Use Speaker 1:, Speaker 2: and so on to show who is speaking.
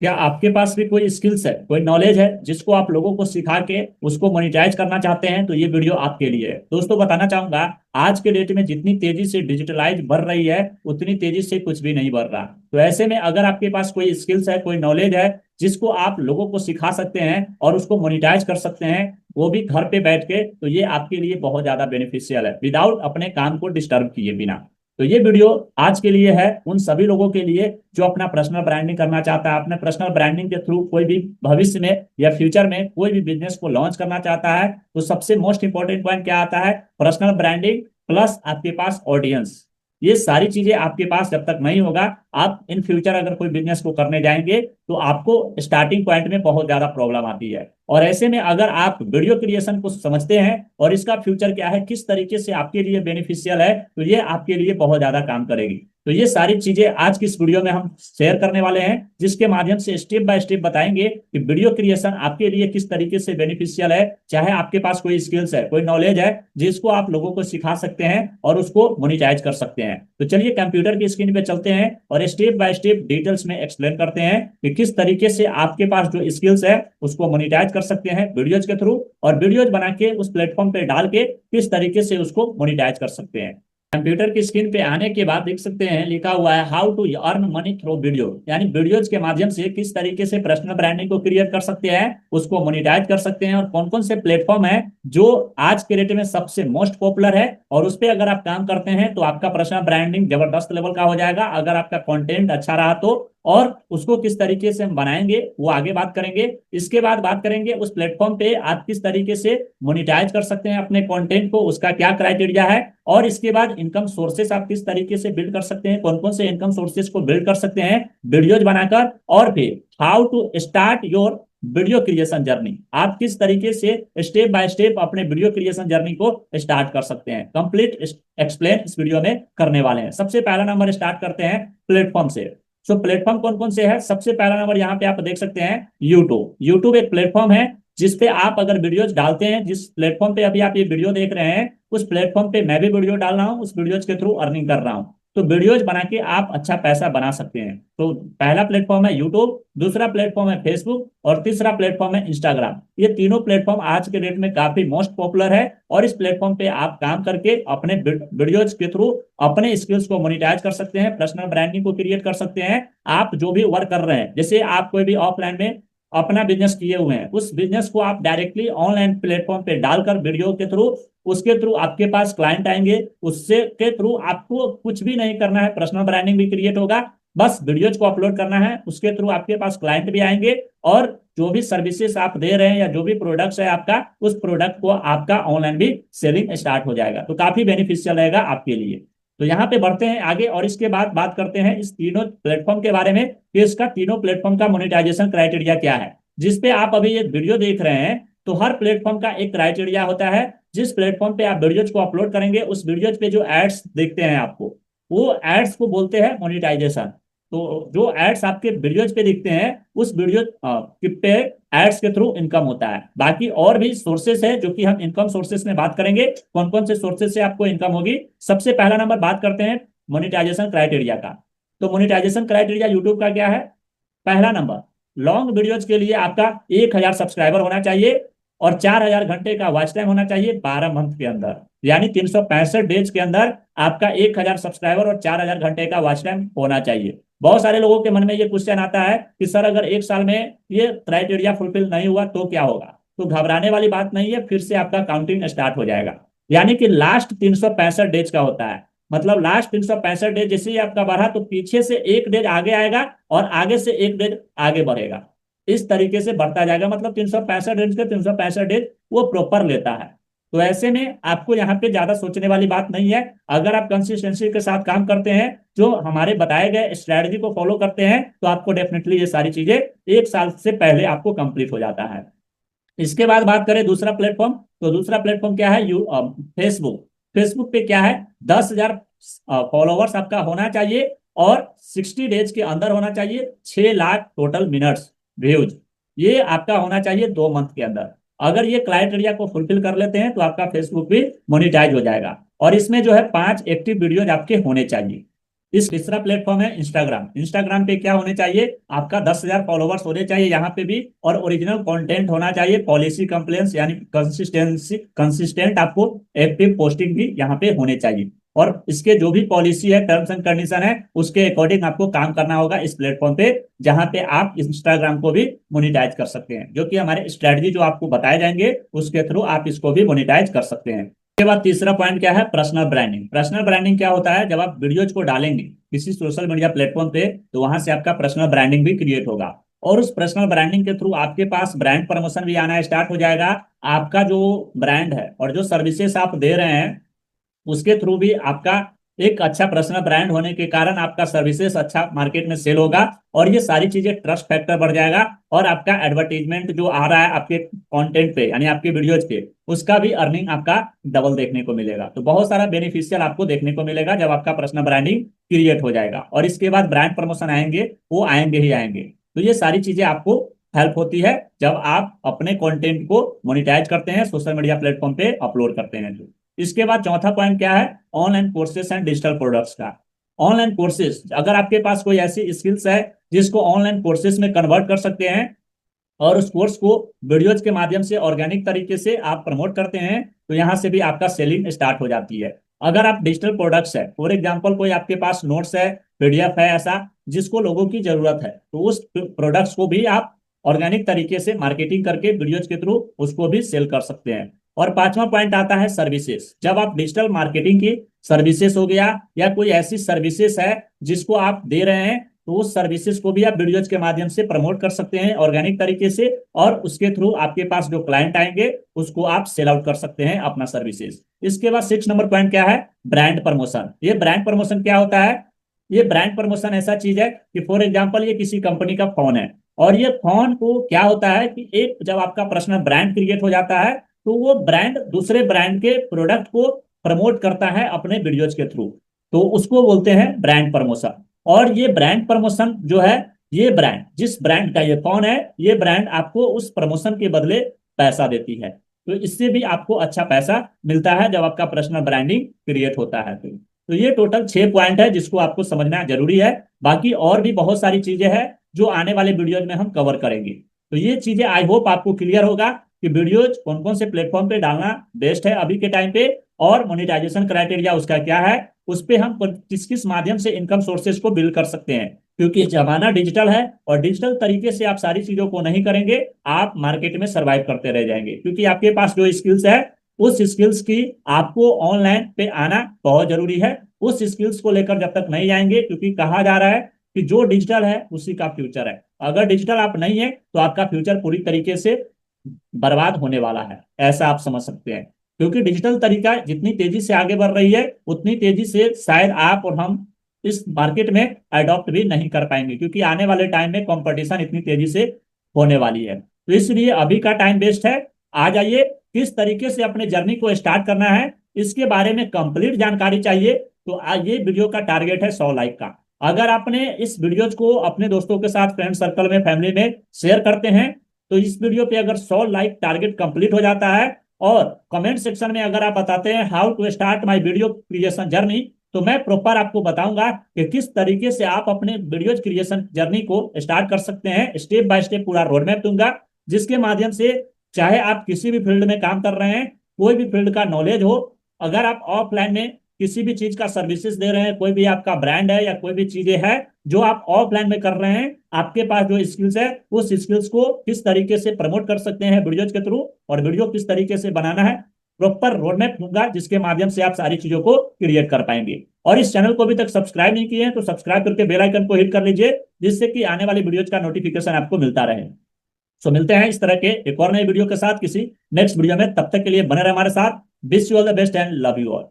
Speaker 1: क्या आपके पास भी कोई स्किल्स है, कोई नॉलेज है जिसको आप लोगों को सिखा के उसको मोनिटाइज करना चाहते हैं? तो ये वीडियो आपके लिए है। दोस्तों, बताना चाहूंगा, आज के डेट में जितनी तेजी से डिजिटलाइज बढ़ रही है उतनी तेजी से कुछ भी नहीं बढ़ रहा। तो ऐसे में अगर आपके पास कोई स्किल्स है, कोई नॉलेज है जिसको आप लोगों को सिखा सकते हैं और उसको मोनिटाइज कर सकते हैं, वो भी घर पे बैठ के, तो ये आपके लिए बहुत ज्यादा बेनिफिशियल है, विदाउट अपने काम को डिस्टर्ब किए बिना। तो ये वीडियो आज के लिए है उन सभी लोगों के लिए जो अपना पर्सनल ब्रांडिंग करना चाहता है, अपने पर्सनल ब्रांडिंग के थ्रू कोई भी भविष्य में या फ्यूचर में कोई भी बिजनेस को लॉन्च करना चाहता है। तो सबसे मोस्ट इंपॉर्टेंट पॉइंट क्या आता है? पर्सनल ब्रांडिंग प्लस आपके पास ऑडियंस। ये सारी चीजें आपके पास जब तक नहीं होगा, आप इन फ्यूचर अगर कोई बिजनेस को करने जाएंगे तो आपको स्टार्टिंग पॉइंट में बहुत ज्यादा प्रॉब्लम आती है। और ऐसे में अगर आप वीडियो क्रिएशन को समझते हैं और इसका फ्यूचर क्या है, किस तरीके से आपके लिए बेनिफिशियल है, तो ये आपके लिए बहुत ज्यादा काम करेगी। तो ये सारी चीजें आज की इस वीडियो में हम शेयर करने वाले हैं, जिसके माध्यम से स्टेप बाय स्टेप बताएंगे कि वीडियो क्रिएशन आपके लिए किस तरीके से बेनिफिशियल है। चाहे आपके पास कोई स्किल्स है, कोई नॉलेज है जिसको आप लोगों को सिखा सकते हैं और उसको मोनिटाइज कर सकते हैं। तो चलिए कंप्यूटर की स्क्रीन पे चलते हैं और स्टेप बाय स्टेप डिटेल्स में एक्सप्लेन करते हैं कि किस तरीके से आपके पास जो स्किल्स है उसको मोनिटाइज कर सकते हैं वीडियोज के थ्रू, और वीडियोज बना के उस प्लेटफॉर्म पे डाल के किस तरीके से उसको मोनिटाइज कर सकते हैं। कंप्यूटर की स्क्रीन पे आने के बाद देख सकते हैं लिखा हुआ है how to earn money through video, यानी वीडियोज के माध्यम से किस तरीके से पर्सनल ब्रांडिंग को क्रिएट कर सकते हैं, उसको मोनिटाइज कर सकते हैं, और कौन कौन से प्लेटफॉर्म है जो आज के डेट में सबसे मोस्ट पॉपुलर है। और उस पर अगर आप काम करते हैं तो आपका पर्सनल ब्रांडिंग जबरदस्त लेवल का हो जाएगा, अगर आपका कंटेंट अच्छा रहा तो। और उसको किस तरीके से हम बनाएंगे वो आगे बात करेंगे। इसके बाद बात करेंगे उस प्लेटफॉर्म पे आप किस तरीके से मोनिटाइज कर सकते हैं अपने कंटेंट को, उसका क्या क्राइटेरिया है। और इसके बाद इनकम सोर्सेस आप किस तरीके से बिल्ड कर सकते हैं, कौन कौन से इनकम सोर्सेस को बिल्ड कर सकते हैं वीडियोज बनाकर। और फिर how to start your video creation journey, आप किस तरीके से स्टेप बाय स्टेप अपने वीडियो क्रिएशन जर्नी को स्टार्ट कर सकते हैं, कंप्लीट एक्सप्लेन इस वीडियो में करने वाले हैं। सबसे पहला नंबर स्टार्ट करते हैं प्लेटफॉर्म से। सो प्लेटफॉर्म कौन कौन से है? सबसे पहला नंबर यहाँ पे आप देख सकते हैं यूट्यूब। यूट्यूब एक प्लेटफॉर्म है जिसपे आप अगर वीडियोज डालते हैं, जिस प्लेटफॉर्म पे अभी आप ये वीडियो देख रहे हैं उस प्लेटफॉर्म पे मैं भी वीडियो डाल रहा हूँ, उस वीडियोज के थ्रू अर्निंग कर रहा हूँ। तो वीडियोज बना के आप अच्छा पैसा बना सकते हैं। तो पहला प्लेटफॉर्म है यूट्यूब, दूसरा प्लेटफॉर्म है फेसबुक, और तीसरा प्लेटफॉर्म है इंस्टाग्राम। ये तीनों प्लेटफॉर्म आज के डेट में काफी मोस्ट पॉपुलर है, और इस प्लेटफॉर्म पे आप काम करके अपने वीडियोज के थ्रू अपने स्किल्स को मोनिटाइज कर सकते हैं, पर्सनल ब्रांडिंग को क्रिएट कर सकते हैं। आप जो भी वर्क कर रहे हैं, जैसे आप कोई भी ऑफलाइन में अपना बिजनेस किए हुए हैं, उस बिजनेस को आप डायरेक्टली ऑनलाइन प्लेटफॉर्म पे डालकर वीडियो के थ्रू, उसके थ्रू आपके पास क्लाइंट आएंगे, उससे के थ्रू आपको कुछ भी नहीं करना है, पर्सनल ब्रांडिंग भी क्रिएट होगा। बस वीडियोज को अपलोड करना है, उसके थ्रू आपके पास क्लाइंट भी आएंगे, और जो भी सर्विसेज आप दे रहे हैं या जो भी प्रोडक्ट्स है आपका, उस प्रोडक्ट को आपका ऑनलाइन भी सेलिंग स्टार्ट हो जाएगा। तो काफी बेनिफिशियल रहेगा आपके लिए। तो यहाँ पे बढ़ते हैं आगे, और इसके बाद बात करते हैं इस तीनों प्लेटफॉर्म के बारे में कि इसका तीनों प्लेटफॉर्म का मोनेटाइजेशन क्राइटेरिया क्या है। जिसपे आप अभी ये वीडियो देख रहे हैं, तो हर प्लेटफॉर्म का एक क्राइटेरिया होता है। जिस प्लेटफॉर्म पे आप वीडियोज को अपलोड करेंगे, उस वीडियोज पे जो एड्स देखते हैं आपको, वो एड्स को बोलते हैं मोनेटाइजेशन। तो जो एड्स आपके वीडियोज पे दिखते हैं, उस वीडियो पे एड्स के थ्रू इनकम होता है। बाकी और भी सोर्सेस है जो कि हम इनकम सोर्सेस में बात करेंगे, कौन कौन से सोर्सेस से आपको इनकम होगी। सबसे पहला नंबर बात करते हैं मोनेटाइजेशन क्राइटेरिया का। तो मोनेटाइजेशन क्राइटेरिया यूट्यूब का क्या है? पहला नंबर, लॉन्ग वीडियोज के लिए आपका 1,000 सब्सक्राइबर होना चाहिए और 4,000 घंटे का वॉच टाइम होना चाहिए 12 मंथ के अंदर, यानी 365 डेज के अंदर आपका 1,000 सब्सक्राइबर और 4,000 घंटे का वॉच टाइम होना चाहिए। बहुत सारे लोगों के मन में ये क्वेश्चन आता है कि सर अगर एक साल में ये क्राइटेरिया फुलफिल नहीं हुआ तो क्या होगा? तो घबराने वाली बात नहीं है, फिर से आपका काउंटिंग स्टार्ट हो जाएगा। यानी कि लास्ट 365 डेज का होता है, मतलब लास्ट 365 डेज जैसे ही आपका बढ़ा तो पीछे से एक डेज आगे आएगा और आगे से एक डेज आगे बढ़ेगा। इस तरीके से बढ़ता जाएगा, मतलब 365 डेज के 365 डेज वो प्रॉपर लेता है। तो ऐसे में आपको यहाँ पे ज्यादा सोचने वाली बात नहीं है। अगर आप कंसिस्टेंसी के साथ काम करते हैं, जो हमारे बताए गए स्ट्रेटजी को फॉलो करते हैं, तो आपको डेफिनेटली ये सारी चीजें एक साल से पहले आपको कंप्लीट हो जाता है। इसके बाद बात करें दूसरा प्लेटफॉर्म, तो दूसरा प्लेटफॉर्म क्या है? फेसबुक। फेसबुक पे क्या है? 10,000 फॉलोवर्स आपका होना चाहिए, और 60 डेज के अंदर होना चाहिए 6 लाख टोटल मिनट्स व्यूज। ये आपका होना चाहिए 2 मंथ के अंदर। अगर ये क्राइटेरिया को फुलफिल कर लेते हैं तो आपका फेसबुक भी मोनिटाइज हो जाएगा। और इसमें जो है 5 एक्टिव वीडियोज आपके होने चाहिए। इस तीसरा प्लेटफॉर्म है इंस्टाग्राम। इंस्टाग्राम पे क्या होने चाहिए, आपका 10,000 फॉलोवर्स होने चाहिए यहाँ पे भी, और ओरिजिनल कंटेंट होना चाहिए, पॉलिसी कंप्लेंट्स यानी कंसिस्टेंसी कंसिस्टेंट आपको एक्टिव पोस्टिंग भी यहाँ पे होने चाहिए। और इसके जो भी पॉलिसी है, टर्म्स एंड कंडीशन है, उसके अकॉर्डिंग आपको काम करना होगा इस प्लेटफॉर्म पे, जहां पे आप इंस्टाग्राम को भी मोनिटाइज कर सकते हैं, जो कि हमारे स्ट्रेटजी जो आपको बताए जाएंगे उसके थ्रू आप इसको भी मोनिटाइज कर सकते हैं। उसके बाद तीसरा पॉइंट क्या है, पर्सनल ब्रांडिंग। पर्सनल ब्रांडिंग क्या होता है, जब आप वीडियोज को डालेंगे किसी सोशल मीडिया प्लेटफॉर्म पे, तो वहां से आपका पर्सनल ब्रांडिंग भी क्रिएट होगा, और उस पर्सनल ब्रांडिंग के थ्रू आपके पास ब्रांड प्रमोशन भी आना स्टार्ट हो जाएगा। आपका जो ब्रांड है और जो सर्विसेज आप दे रहे हैं उसके थ्रू भी आपका एक अच्छा पर्सनल ब्रांड होने के कारण आपका सर्विसेज अच्छा मार्केट में सेल होगा, और ये सारी चीजें ट्रस्ट फैक्टर बढ़ जाएगा, और आपका एडवर्टीजमेंट जो आ रहा है आपके कंटेंट पे यानी आपके वीडियोज पे, उसका भी अर्निंग आपका डबल देखने को मिलेगा। तो बहुत सारा बेनिफिशियल आपको देखने को मिलेगा जब आपका पर्सनल ब्रांडिंग क्रिएट हो जाएगा, और इसके बाद ब्रांड प्रमोशन आएंगे, वो आएंगे ही आएंगे। तो ये सारी चीजें आपको हेल्प होती है जब आप अपने कंटेंट को मोनिटाइज करते हैं, सोशल मीडिया प्लेटफॉर्म पे अपलोड करते हैं। तो इसके बाद चौथा पॉइंट क्या है, online courses and digital products का। ऑनलाइन कोर्सेज, अगर आपके पास कोई ऐसी स्किल्स है जिसको ऑनलाइन कोर्सेज में कन्वर्ट कर सकते हैं, और उस कोर्स को वीडियोज के माध्यम से ऑर्गेनिक तरीके से आप प्रमोट करते हैं, तो यहाँ से भी आपका सेलिंग स्टार्ट हो जाती है। अगर आप डिजिटल प्रोडक्ट्स है, फॉर एग्जांपल कोई आपके पास नोट्स है, पीडीएफ है ऐसा जिसको लोगों की जरूरत है, तो उस प्रोडक्ट्स को भी आप ऑर्गेनिक तरीके से मार्केटिंग करके वीडियोज के थ्रू उसको भी सेल कर सकते हैं। और पांचवा पॉइंट आता है सर्विसेज। जब आप डिजिटल मार्केटिंग की सर्विसेज हो गया, या कोई ऐसी सर्विसेज है जिसको आप दे रहे हैं, तो उस सर्विसेज को भी आप वीडियोज के माध्यम से प्रमोट कर सकते हैं ऑर्गेनिक तरीके से, और उसके थ्रू आपके पास जो क्लाइंट आएंगे उसको आप सेल आउट कर सकते हैं अपना सर्विसेज। इसके बाद 6 नंबर पॉइंट क्या है, ब्रांड प्रमोशन। ये ब्रांड प्रमोशन क्या होता है, ये ब्रांड प्रमोशन ऐसा चीज है कि फॉर एग्जाम्पल ये किसी कंपनी का फोन है, और ये फोन को क्या होता है कि एक जब आपका पर्सनल ब्रांड क्रिएट हो जाता है, तो वो ब्रांड दूसरे ब्रांड के प्रोडक्ट को प्रमोट करता है अपने वीडियोज के थ्रू, तो उसको बोलते हैं ब्रांड प्रमोशन। और ये ब्रांड प्रमोशन जो है, ये ब्रांड जिस ब्रांड का ये फोन है, ये ब्रांड आपको उस प्रमोशन के बदले पैसा देती है, तो इससे भी आपको अच्छा पैसा मिलता है जब आपका पर्सनल ब्रांडिंग क्रिएट होता है। तो ये टोटल 6 पॉइंट है जिसको आपको समझना जरूरी है। बाकी और भी बहुत सारी चीजें हैं जो आने वाले वीडियोज में हम कवर करेंगे। तो ये चीजें आई होप आपको क्लियर होगा कि वीडियोज कौन कौन से प्लेटफॉर्म पे डालना बेस्ट है अभी के टाइम पे, और मोनेटाइजेशन क्राइटेरिया उसका क्या है, उस पे हम किस किस माध्यम से इनकम सोर्सेज को बिल्ड कर सकते हैं। क्योंकि जमाना डिजिटल है, और डिजिटल तरीके से आप सारी चीजों को नहीं करेंगे, आप मार्केट में सरवाइव करते रह जाएंगे, क्योंकि आपके पास जो स्किल्स है उस स्किल्स की आपको ऑनलाइन पे आना बहुत जरूरी है। उस स्किल्स को लेकर जब तक नहीं आएंगे, क्योंकि कहा जा रहा है कि जो डिजिटल है उसी का फ्यूचर है, अगर डिजिटल आप नहीं है तो आपका फ्यूचर पूरी तरीके से बर्बाद होने वाला है, ऐसा आप समझ सकते हैं। क्योंकि डिजिटल तरीका जितनी तेजी से आगे बढ़ रही है, उतनी तेजी से शायद आप और हम इस मार्केट में अडॉप्ट भी नहीं कर पाएंगे, क्योंकि आने वाले टाइम में कंपटीशन इतनी तेजी से होने वाली है। तो इसलिए अभी का टाइम बेस्ट है। आ जाइए, किस तरीके से अपने जर्नी को स्टार्ट करना है इसके बारे में कंप्लीट जानकारी चाहिए, तो आज ये वीडियो का टारगेट है 100 लाइक का। अगर आपने इस वीडियो को अपने दोस्तों के साथ, फ्रेंड सर्कल में, फैमिली में शेयर करते हैं, तो इस वीडियो पे अगर 100 लाइक टारगेट कंप्लीट हो जाता है, और कमेंट सेक्शन में अगर आप बताते हैं how to start my video creation journey, तो मैं प्रॉपर आपको बताऊंगा कि किस तरीके से आप अपने वीडियो क्रिएशन जर्नी को स्टार्ट कर सकते हैं। स्टेप बाय स्टेप पूरा रोड मैप दूंगा, जिसके माध्यम से चाहे आप किसी भी फील्ड में काम कर रहे हैं, कोई भी फील्ड का नॉलेज हो, अगर आप ऑफलाइन में किसी भी चीज का सर्विसेज दे रहे हैं, कोई भी आपका ब्रांड है या कोई भी चीजें है जो आप ऑफलाइन में कर रहे हैं, आपके पास जो स्किल्स है उस स्किल्स को किस तरीके से प्रमोट कर सकते हैं वीडियोज के थ्रू, और वीडियो किस तरीके से बनाना है, प्रॉपर रोड मैप दूंगा, जिसके माध्यम से आप सारी चीजों को क्रिएट कर पाएंगे। और इस चैनल को अभी तक सब्सक्राइब नहीं किए हैं तो सब्सक्राइब करके बेल आइकन को हिट कर लीजिए, जिससे कि आने वाली वीडियोज का नोटिफिकेशन आपको मिलता रहे। सो मिलते हैं इस तरह के एक और नए वीडियो के साथ किसी नेक्स्ट वीडियो में, तब तक के लिए बने रहे हमारे साथ। Wish you all the best and love you all.